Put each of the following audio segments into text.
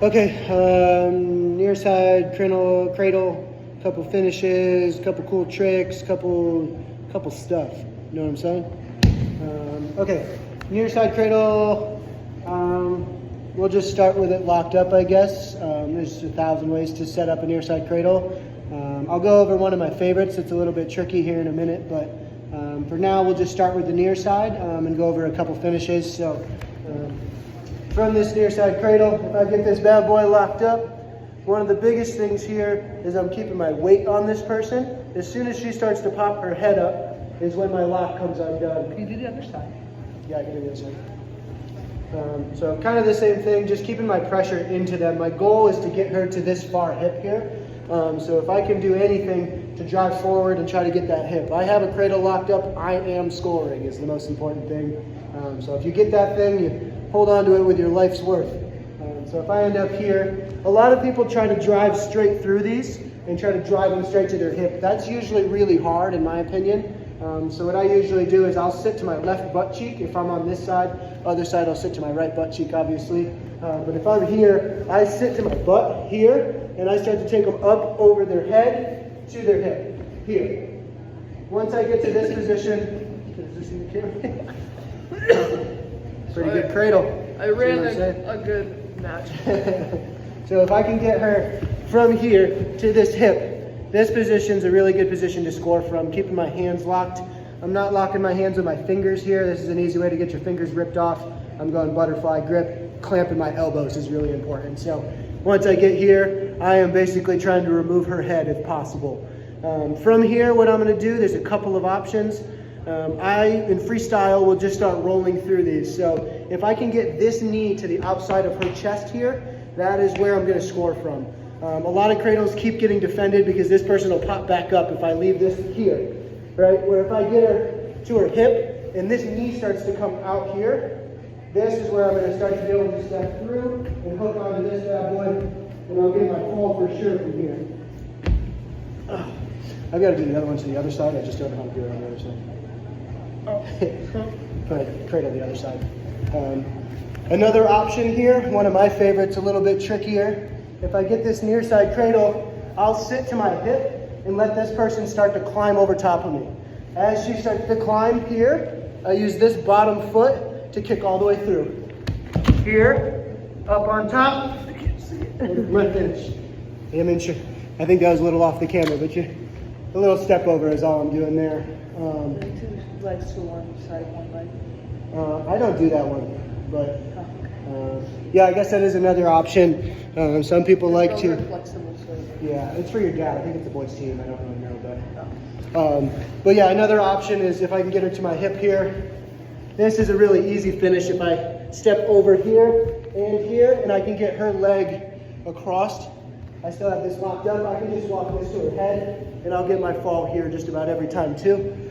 Okay, near side, cradle, couple finishes, couple cool tricks, couple stuff. You know what I'm saying? Okay, near side cradle. We'll just start with it locked up, I guess. There's 1,000 ways to set up a near side cradle. I'll go over one of my favorites. It's a little bit tricky here in a minute, but for now we'll just start with the near side and go over a couple finishes. So from this near side cradle, if I get this bad boy locked up, one of the biggest things here is I'm keeping my weight on this person. As soon as she starts to pop her head up is when my lock comes undone. Can you do the other side? Yeah, I can do the other side. So kind of the same thing, just keeping my pressure into them. My goal is to get her to this far hip here. So if I can do anything to drive forward and try to get that hip. I have a cradle locked up, I am scoring is the most important thing. So if you get that thing, you hold on to it with your life's worth. So if I end up here, a lot of people try to drive straight through these and try to drive them straight to their hip. That's usually really hard in my opinion. So what I usually do is I'll sit to my left butt cheek if I'm on this side. Other side I'll sit to my right butt cheek obviously. But if I'm here, I sit to my butt here and I start to take them up over their head to their hip. Here. Once I get to this position, pretty good cradle. I ran a good match. So if I can get her from here to this hip, this position's a really good position to score from. Keeping my hands locked. I'm not locking my hands with my fingers here. This is an easy way to get your fingers ripped off. I'm going butterfly grip. Clamping my elbows is really important. So once I get here, I am basically trying to remove her head if possible. From here, what I'm going to do, there's a couple of options. In freestyle, will just start rolling through these. So if I can get this knee to the outside of her chest here, that is where I'm going to score from. A lot of cradles keep getting defended because this person will pop back up if I leave this here, right? Where if I get her to her hip and this knee starts to come out here, this is where I'm going to start to be able to step through and hook onto this bad boy, and I'll get my fall for sure from here. I've got to do the other one to the other side. I just don't know how to do it on the other side. But cradle the other side. Another option here, one of my favorites, a little bit trickier. If I get this near side cradle, I'll sit to my hip and let this person start to climb over top of me. As she starts to climb here, I use this bottom foot to kick all the way through. Here, up on top, my finish. I think that was a little off the camera, but a little step over is all I'm doing there. Two legs to one side, one leg. I don't do that one, but yeah, I guess that is another option. Some people like to. Flexible, so. Yeah, it's for your dad. I think it's a boys' team. I don't really know, but yeah, another option is if I can get her to my hip here. This is a really easy finish if I step over here, and I can get her leg across. I still have this locked up. I can just walk this to her head, and I'll get my fall here just about every time too,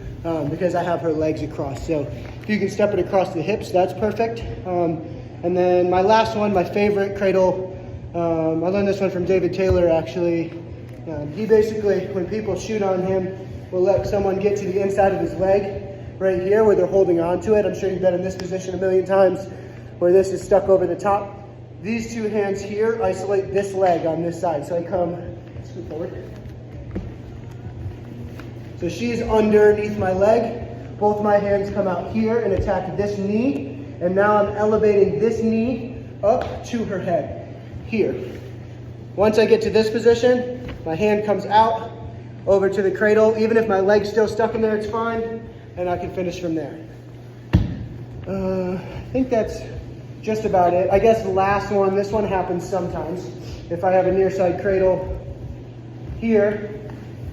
because I have her legs across. So if you can step it across the hips, that's perfect. And then my last one, my favorite cradle, I learned this one from David Taylor actually. He basically, when people shoot on him, will let someone get to the inside of his leg, right here where they're holding on to it. I'm sure you've been in this position a million times where this is stuck over the top. These two hands here isolate this leg on this side. So I come, scoot forward. So she's underneath my leg. Both my hands come out here and attack this knee. And now I'm elevating this knee up to her head, here. Once I get to this position, my hand comes out over to the cradle. Even if my leg's still stuck in there, it's fine. And I can finish from there. I think that's just about it. I guess the last one, this one happens sometimes. If I have a near side cradle here,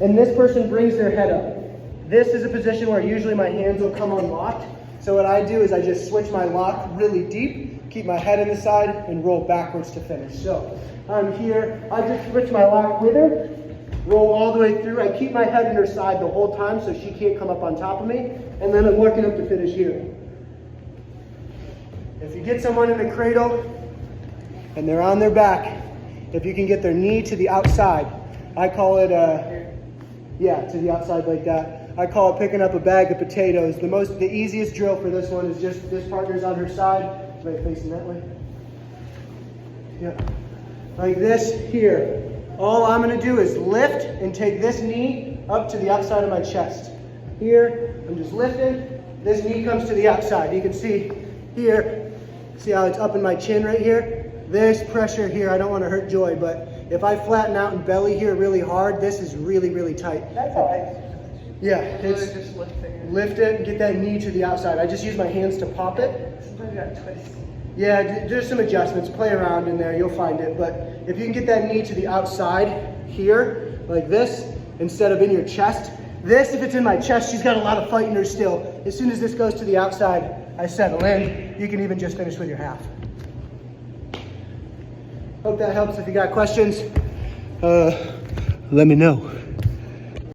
and this person brings their head up. This is a position where usually my hands will come unlocked. So what I do is I just switch my lock really deep, keep my head in the side, and roll backwards to finish. So I'm here, I just switch my lock with her, roll all the way through. I keep my head in her side the whole time so she can't come up on top of me, and then I'm working up to finish here. If you get someone in a cradle and they're on their back, if you can get their knee to the outside, I call it, to the outside like that. I call it picking up a bag of potatoes. The easiest drill for this one is just this partner's on her side, right facing that way. Yeah. like this here. All I'm gonna do is lift and take this knee up to the outside of my chest. Here, I'm just lifting. This knee comes to the outside. You can see here, see how it's up in my chin right here? This pressure here, I don't wanna hurt Joy, but if I flatten out and belly here really hard, this is really, really tight. That's all right. Yeah, It's it's just lifting. lift it and get that knee to the outside. I just use my hands to pop it. Sometimes you gotta twist. Yeah, there's some adjustments. Play around in there, you'll find it. But if you can get that knee to the outside here, like this, instead of in your chest. This, if it's in my chest, she's got a lot of fight in her still. As soon as this goes to the outside, I settle in. You can even just finish with your half. Hope that helps. If you got questions, let me know.